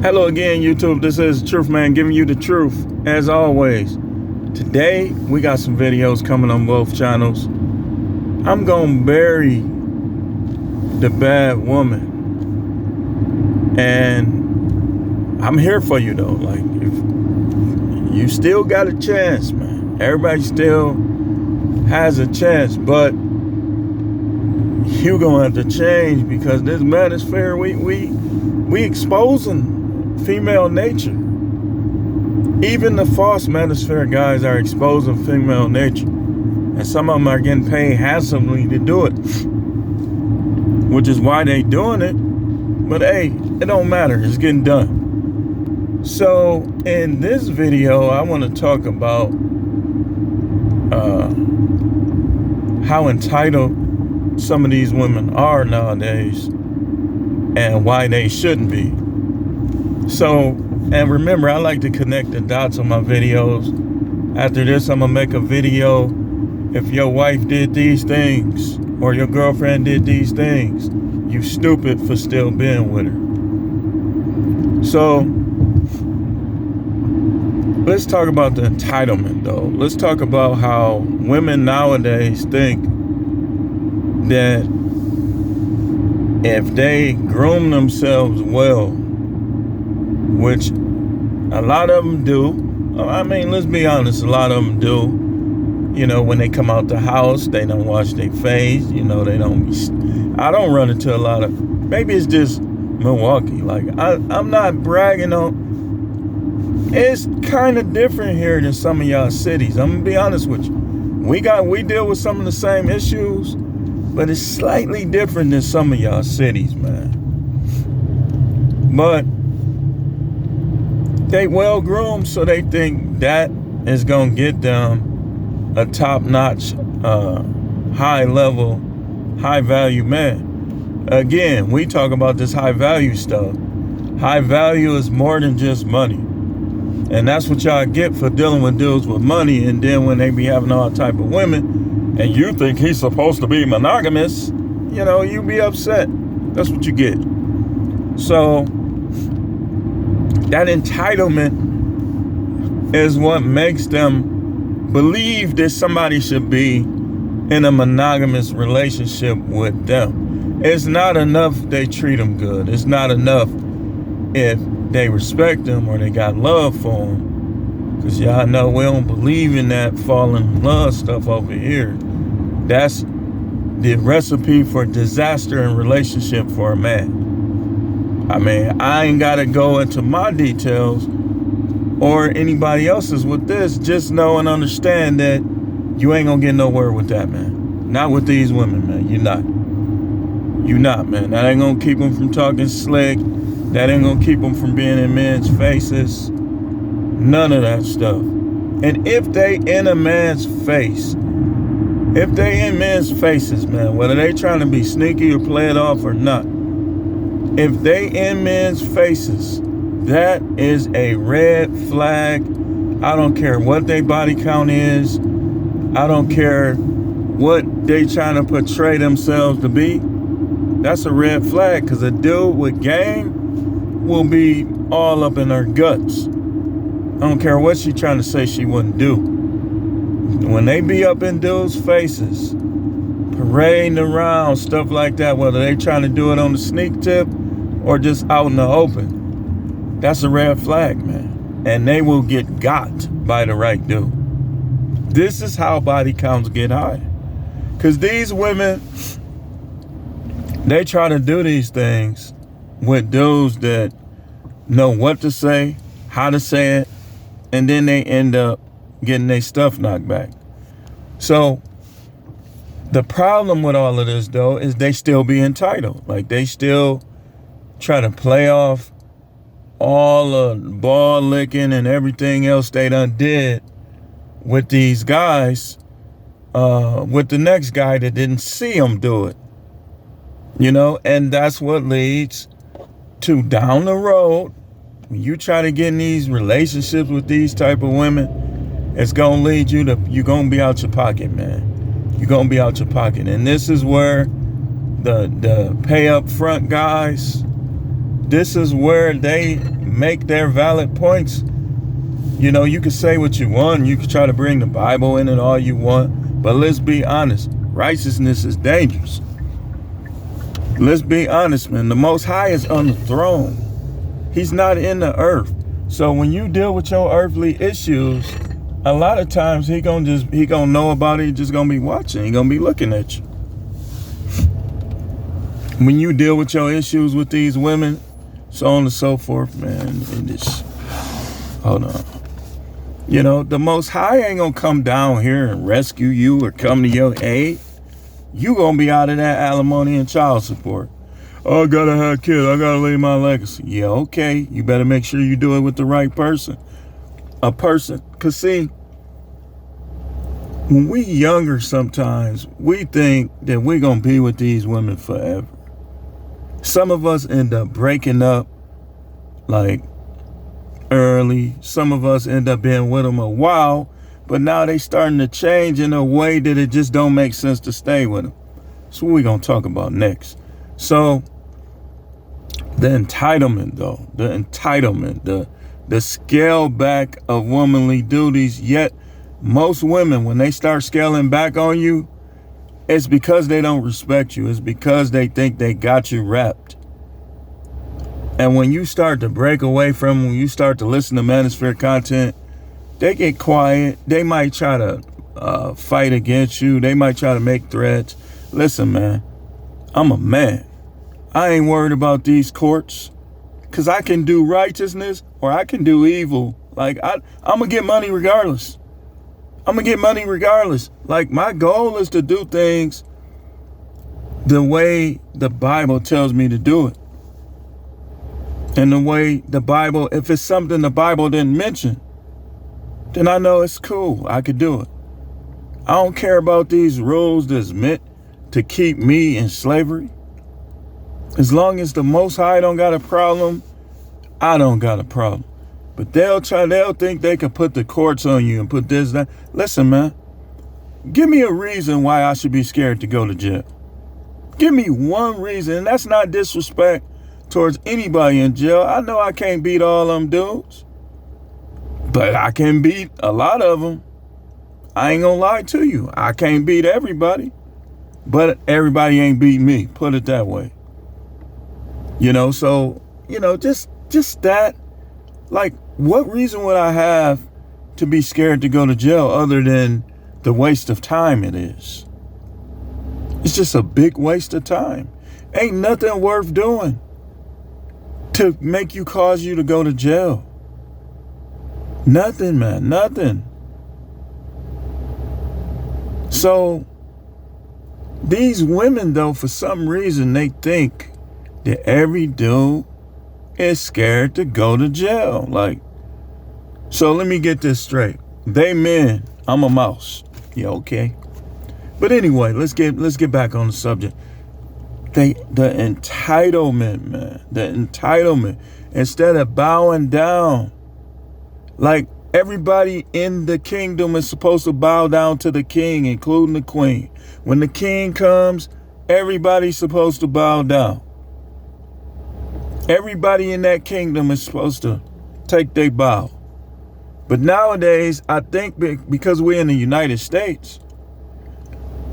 Hello again, YouTube. This is Truth Man giving you the truth, as always. Today, we got some videos coming on both channels. I'm gonna bury the bad woman. And I'm here for you, though. Like, if you still got a chance, man. Everybody still has a chance, but you gonna have to change, because this manosphere, we exposing female nature. Even the false manosphere guys are exposing female nature, and some of them are getting paid handsomely to do it, which is why they doing it. But hey, it don't matter, it's getting done. So in this video, I want to talk about how entitled some of these women are nowadays and why they shouldn't be. So, and remember, I like to connect the dots on my videos. After this, I'm gonna make a video. If your wife did these things or your girlfriend did these things, you stupid for still being with her. So let's talk about the entitlement, though. Let's talk about how women nowadays think that if they groom themselves well, which a lot of them do. I mean, let's be honest, a lot of them do. You know, when they come out the house, they don't wash their face. You know, they don't be, I don't run into a lot of, maybe it's just Milwaukee. Like, I'm not bragging on, it's kind of different here than some of y'all cities. I'm gonna be honest with you. We deal with some of the same issues, but it's slightly different than some of y'all cities, man. But they well groomed, so they think that is gonna get them a top-notch, high-level, high-value man. Again, we talk about this high-value stuff. High value is more than just money, and that's what y'all get for dealing with dudes with money. And then when they be having all type of women, and you think he's supposed to be monogamous, you know, you be upset. That's what you get. So that entitlement is what makes them believe that somebody should be in a monogamous relationship with them. It's not enough they treat them good. It's not enough if they respect them or they got love for them. Because y'all know we don't believe in that falling in love stuff over here. That's the recipe for disaster in relationship for a man. I mean, I ain't got to go into my details or anybody else's with this. Just know and understand that you ain't going to get nowhere with that, man. Not with these women, man. You're not. You're not, man. That ain't going to keep them from talking slick. That ain't going to keep them from being in men's faces. None of that stuff. And if they in a man's face, if they in men's faces, man, whether they trying to be sneaky or play it off or not, if they in men's faces, that is a red flag. I don't care what their body count is. I don't care what they trying to portray themselves to be. That's a red flag, because a dude with game will be all up in her guts. I don't care what she trying to say she wouldn't do. When they be up in dudes' faces, parading around, stuff like that, whether they trying to do it on the sneak tip or just out in the open, that's a red flag, man. And they will get got by the right dude. This is how body counts get high. Because these women, they try to do these things with dudes that know what to say, how to say it, and then they end up getting their stuff knocked back. So the problem with all of this, though, is they still be entitled. Like, they still try to play off all the ball licking and everything else they done did with these guys, with the next guy that didn't see them do it. You know, and that's what leads to down the road, when you try to get in these relationships with these type of women, it's going to lead you to, you're going to be out your pocket, man. You're going to be out your pocket. And this is where the pay up front guys, this is where they make their valid points. You know, you can say what you want. You can try to bring the Bible in it all you want. But let's be honest. Righteousness is dangerous. Let's be honest, man. The Most High is on the throne. He's not in the earth. So when you deal with your earthly issues, a lot of times he gonna know about it. He just gonna be watching. He gonna be looking at you. When you deal with your issues with these women, so on and so forth, man, and this, hold on. You know, the Most High ain't gonna come down here and rescue you or come to your aid. You gonna be out of that alimony and child support. Oh, I gotta have kids. I gotta leave my legacy. Yeah, okay. You better make sure you do it with the right person. Cause see, when we younger sometimes, we think that we're gonna be with these women forever. Some of us end up breaking up like early. Some of us end up being with them a while, but now they starting to change in a way that it just don't make sense to stay with them. That's what we're gonna talk about next. So the entitlement, though, the scale back of womanly duties. Yet most women, when they start scaling back on you, it's because they don't respect you. It's because they think they got you wrapped. And when you start to break away from them, when you start to listen to manosphere content, they get quiet. They might try to fight against you. They might try to make threats. Listen, man, I'm a man. I ain't worried about these courts, because I can do righteousness or I can do evil. Like, I'm going to get money regardless. Like, my goal is to do things the way the Bible tells me to do it. And the way the Bible, if it's something the Bible didn't mention, then I know it's cool. I could do it. I don't care about these rules that's meant to keep me in slavery. As long as the Most High don't got a problem, I don't got a problem. But they'll think they can put the courts on you and put this, that. Listen, man, give me a reason why I should be scared to go to jail. Give me one reason, and that's not disrespect towards anybody in jail. I know I can't beat all them dudes, but I can beat a lot of them. I ain't gonna lie to you. I can't beat everybody, but everybody ain't beat me. Put it that way. You know, so, you know, just that. Like, what reason would I have to be scared to go to jail other than the waste of time it is? It's just a big waste of time. Ain't nothing worth doing to make you cause you to go to jail. Nothing, man, nothing. So these women, though, for some reason, they think that every dude is scared to go to jail. Like, so let me get this straight. They men, I'm a mouse. Yeah, okay. But anyway, let's get back on the subject. The entitlement, man. The entitlement. Instead of bowing down, like everybody in the kingdom is supposed to bow down to the king, including the queen. When the king comes, everybody's supposed to bow down. Everybody in that kingdom is supposed to take their bow. But nowadays, I think because we're in the United States,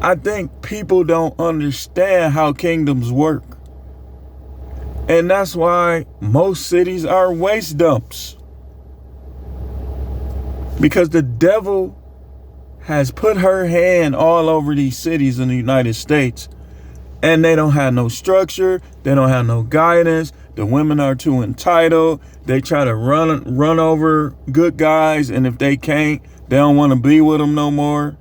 I think people don't understand how kingdoms work. And that's why most cities are waste dumps. Because the devil has put her hand all over these cities in the United States. And they don't have no structure. They don't have no guidance. The women are too entitled. They try to run over good guys. And if they can't, they don't want to be with them no more.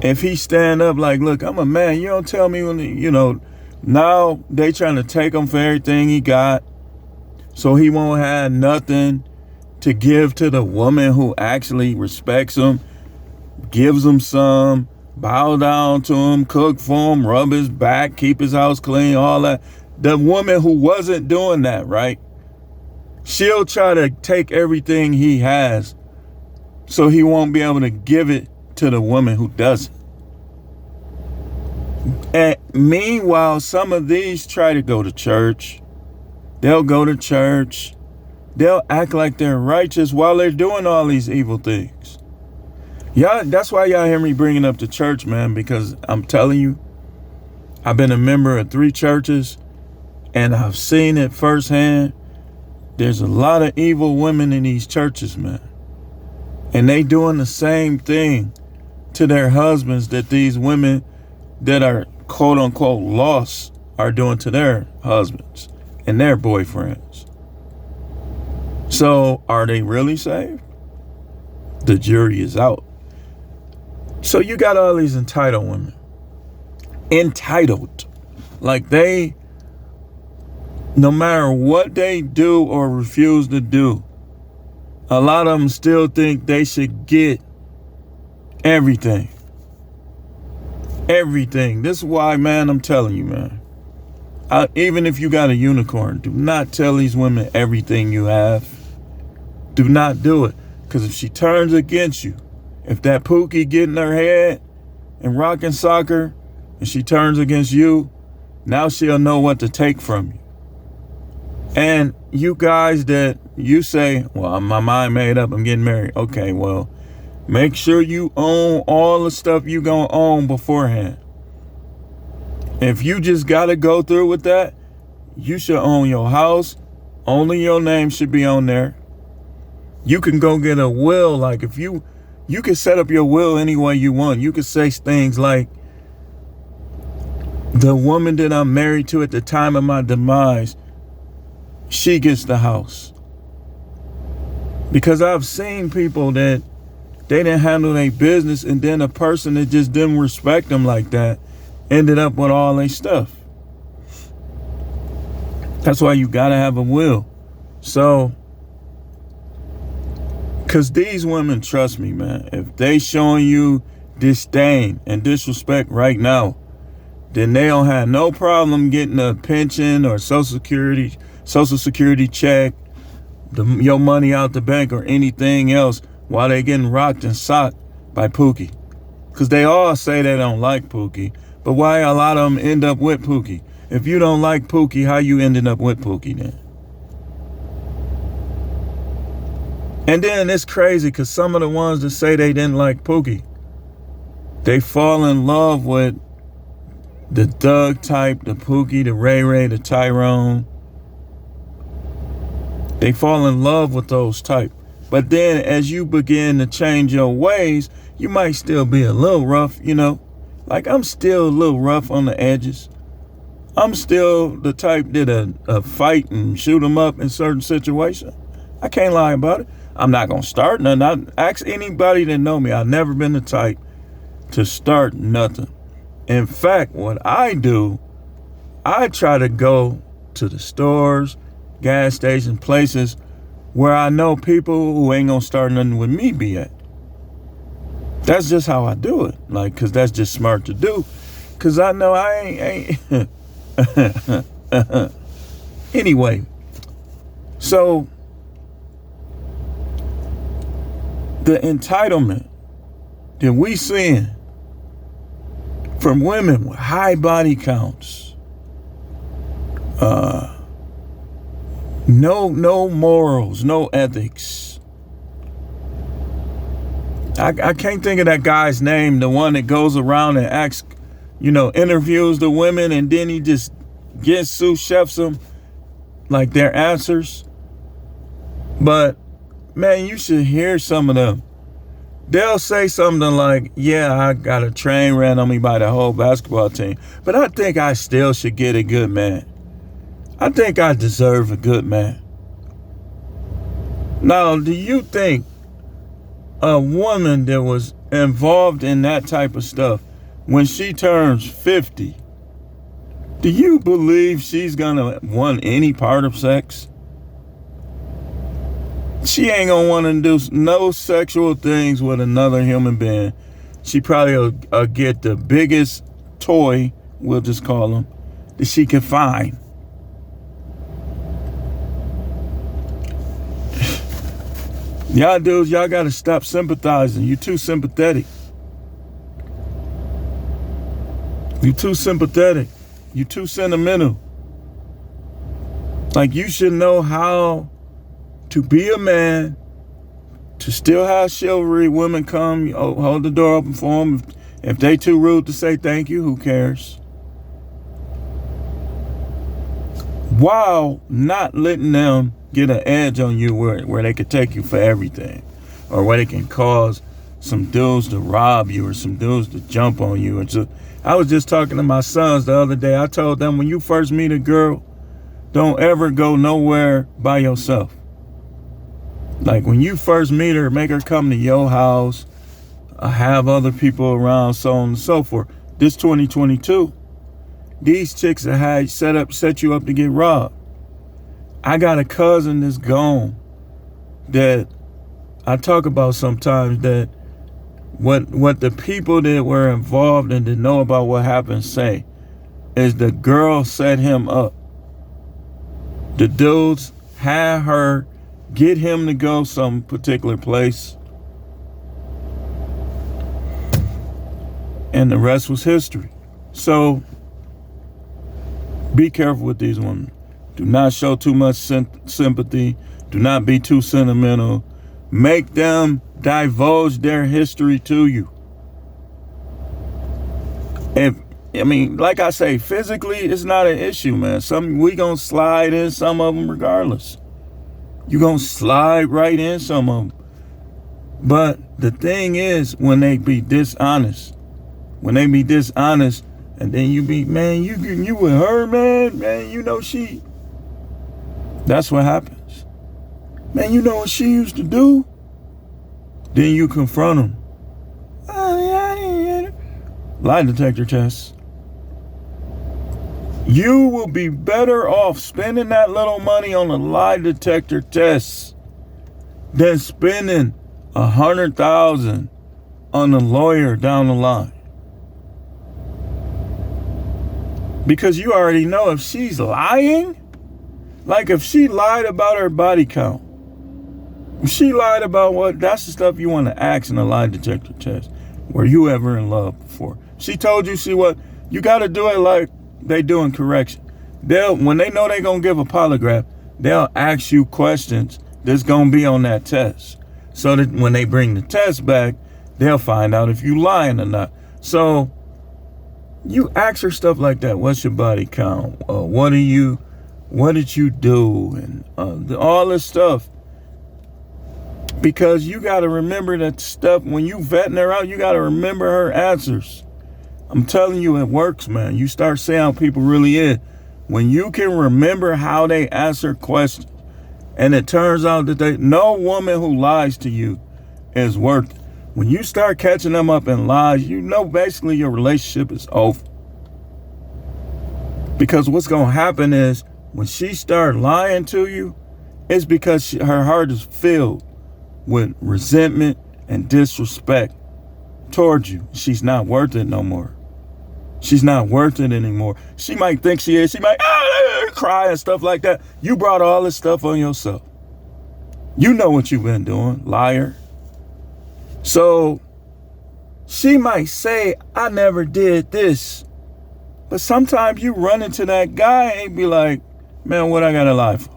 If he stand up like, look, I'm a man. You don't tell me when, now they trying to take him for everything he got. So he won't have nothing to give to the woman who actually respects him, gives him some, bow down to him, cook for him, rub his back, keep his house clean, all that. The woman who wasn't doing that, right? She'll try to take everything he has so he won't be able to give it to the woman who doesn't. And meanwhile, some of these try to go to church. They'll go to church. They'll act like they're righteous while they're doing all these evil things. Y'all, that's why y'all hear me bringing up the church, man, because I'm telling you, I've been a member of 3 churches and I've seen it firsthand. There's a lot of evil women in these churches, man. And they doing the same thing to their husbands that these women that are quote unquote lost are doing to their husbands and their boyfriends. So are they really saved? The jury is out. So you got all these entitled women. Entitled. Like they, no matter what they do or refuse to do, a lot of them still think they should get everything. Everything. This is why, man, I'm telling you, man. Even if you got a unicorn, do not tell these women everything you have. Do not do it. Because if she turns against you, if that Pookie get in her head and rocking soccer, and she turns against you, now she'll know what to take from you. And you guys that you say, well, my mind made up, I'm getting married. Okay, well, make sure you own all the stuff you gonna own beforehand. If you just gotta go through with that, you should own your house. Only your name should be on there. You can go get a will. Like if you can set up your will any way you want. You can say things like, the woman that I'm married to at the time of my demise, she gets the house. Because I've seen people that they didn't handle their business, and then a person that just didn't respect them like that ended up with all their stuff. That's why you gotta have a will. So, because these women, trust me, man, if they showing you disdain and disrespect right now, then they don't have no problem getting a pension or social security check, your money out the bank or anything else while they getting rocked and socked by Pookie. Because they all say they don't like Pookie, but why a lot of them end up with Pookie? If you don't like Pookie, how you ending up with Pookie then? And then it's crazy because some of the ones that say they didn't like Pookie, they fall in love with the thug type, the Pookie, the Ray Ray, the Tyrone. They fall in love with those type. But then as you begin to change your ways, you might still be a little rough, you know. Like I'm still a little rough on the edges. I'm still the type that fight and shoot them up in certain situations. I can't lie about it. I'm not going to start nothing. Ask anybody that know me. I've never been the type to start nothing. In fact, what I do, I try to go to the stores, gas stations, places where I know people who ain't going to start nothing with me be at. That's just how I do it. Like, because that's just smart to do. Because I know I ain't. Anyway, so the entitlement that we seeing from women with high body counts, no morals, no ethics. I can't think of that guy's name, the one that goes around and asks, interviews the women and then he just gets sous chefs them like their answers. But man, you should hear some of them. They'll say something like, yeah, I got a train ran on me by the whole basketball team, but I think I still should get a good man. I think I deserve a good man. Now, do you think a woman that was involved in that type of stuff, when she turns 50, do you believe she's gonna want any part of sex? She ain't gonna want to do no sexual things with another human being. She probably will get the biggest toy, we'll just call them, that she can find. Y'all dudes, y'all gotta stop sympathizing. You too sympathetic. You too sympathetic. You too sentimental. Like, you should know how to be a man, to still have chivalry. Women come, hold the door open for them. If they too rude to say thank you, who cares? While not letting them get an edge on you where they could take you for everything, or where they can cause some dudes to rob you or some dudes to jump on you. I was just talking to my sons the other day. I told them, when you first meet a girl, don't ever go nowhere by yourself. Like, when you first meet her, make her come to your house, have other people around, so on and so forth. This 2022, these chicks that had set you up to get robbed. I got a cousin that's gone that I talk about sometimes, that what the people that were involved and that know about what happened say is the girl set him up. The dudes had her get him to go some particular place, and the rest was history. So be careful with these women. Do not show too much sympathy. Do not be too sentimental. Make them divulge their history to you. Like I say, physically, it's not an issue, man. We gonna slide in some of them regardless. You gonna slide right in some of them. But the thing is, when they be dishonest, and then you be, man, you with her, man, you know she. That's what happens. Man, you know what she used to do? Then you confront them. Lie detector test. You will be better off spending that little money on a lie detector test than spending $100,000 on a lawyer down the line. Because you already know if she's lying, like if she lied about her body count, if she lied about that's the stuff you want to ask in a lie detector test. Were you ever in love before? She told you you got to do it like they do in correction. When they know they're going to give a polygraph, they'll ask you questions that's going to be on that test. So that when they bring the test back, they'll find out if you lying or not. So you ask her stuff like that. What's your body count? What did you do? And all this stuff. Because you got to remember that stuff. When you vetting her out, you got to remember her answers. I'm telling you, it works, man. You start seeing how people really is. When you can remember how they answer questions, and it turns out that no woman who lies to you is worth it. When you start catching them up in lies, you know basically your relationship is over. Because what's going to happen is when she starts lying to you, it's because her heart is filled with resentment and disrespect towards you. She's not worth it no more. She's not worth it anymore. She might think she is. She might cry and stuff like that. You brought all this stuff on yourself. You know what you've been doing, liar. So she might say, I never did this. But sometimes you run into that guy and be like, man, what I gotta lie for?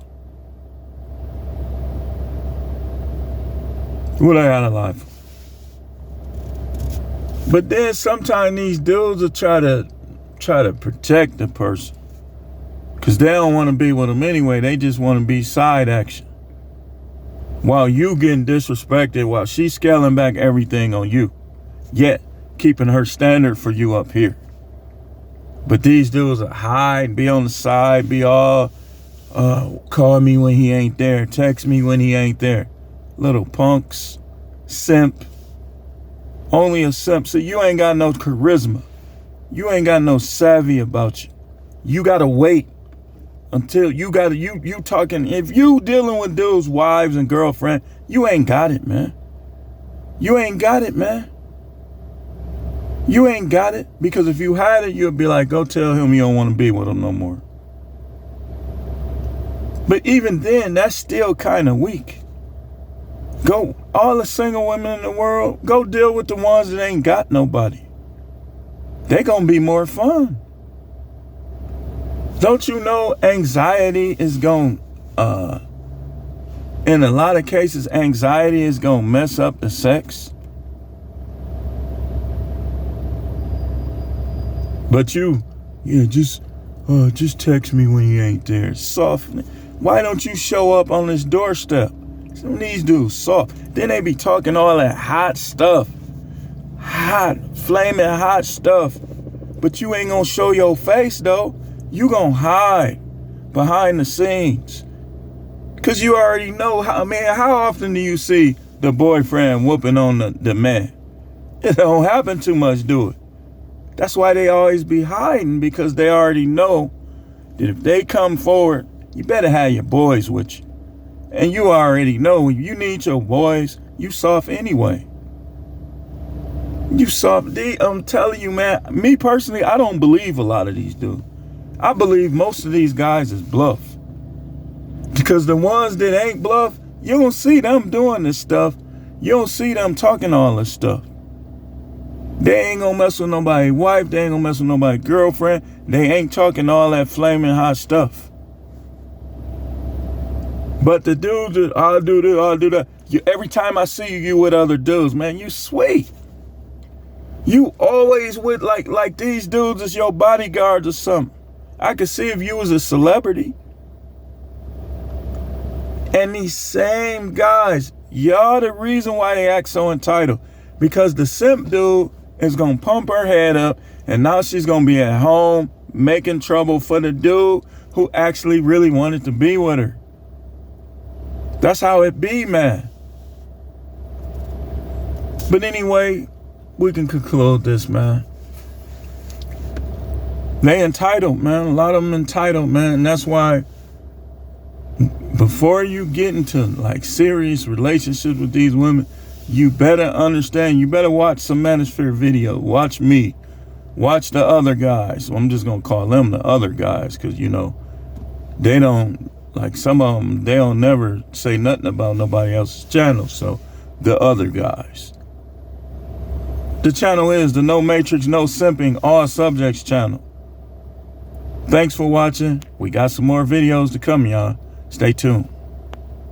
What I gotta lie for? But then sometimes these dudes will try to protect the person. Because they don't want to be with them anyway. They just want to be side action. While you getting disrespected, while she's scaling back everything on you. Yet, keeping her standard for you up here. But these dudes will hide, be on the side, be all, call me when he ain't there, text me when he ain't there. Little punks, simp. Only a simp. So you ain't got no charisma. You ain't got no savvy about you. You gotta wait until you talking. If you dealing with dudes' wives and girlfriend, you ain't got it, man. You ain't got it, man. You ain't got it. Because if you had it, you'd be like, go tell him you don't want to be with him no more. But even then, that's still kind of weak. Go, all the single women in the world, go deal with the ones that ain't got nobody. They gonna be more fun. Don't you know anxiety is going, in a lot of cases, anxiety is going to mess up the sex? But just text me when you ain't there. Soft. Why don't you show up on this doorstep? Some of these dudes soft. Then they be talking all that hot stuff. Hot, flaming hot stuff. But you ain't gonna show your face though. You gonna hide behind the scenes. Cause you already know how often do you see the boyfriend whooping on the man? It don't happen too much, do it? That's why they always be hiding, because they already know that if they come forward, you better have your boys with you. And you already know you need your boys. You soft anyway. You soft. I'm telling you, man, me personally, I don't believe a lot of these dudes. I believe most of these guys is bluff. Because the ones that ain't bluff, you don't see them doing this stuff. You don't see them talking all this stuff. They ain't gonna mess with nobody's wife. They ain't gonna mess with nobody's girlfriend. They ain't talking all that flaming hot stuff. But the dudes that I'll do this, I'll do that. Every time I see you with other dudes, man, you sweet. You always with like these dudes is your bodyguards or something. I could see if you was a celebrity. And these same guys, y'all the reason why they act so entitled. Because the simp dude is going to pump her head up, and now she's going to be at home making trouble for the dude who actually really wanted to be with her. That's how it be, man. But anyway, we can conclude this, man. They entitled, man. A lot of them entitled, man. And that's why before you get into like serious relationships with these women, you better understand, you better watch some Manosphere video. Watch me. Watch the other guys. I'm just going to call them the other guys because, you know, they don't, like some of them, they don't never say nothing about nobody else's channel. So the other guys. The channel is the No Matrix, No Simping, All Subjects channel. Thanks for watching. We got some more videos to come, y'all. Stay tuned.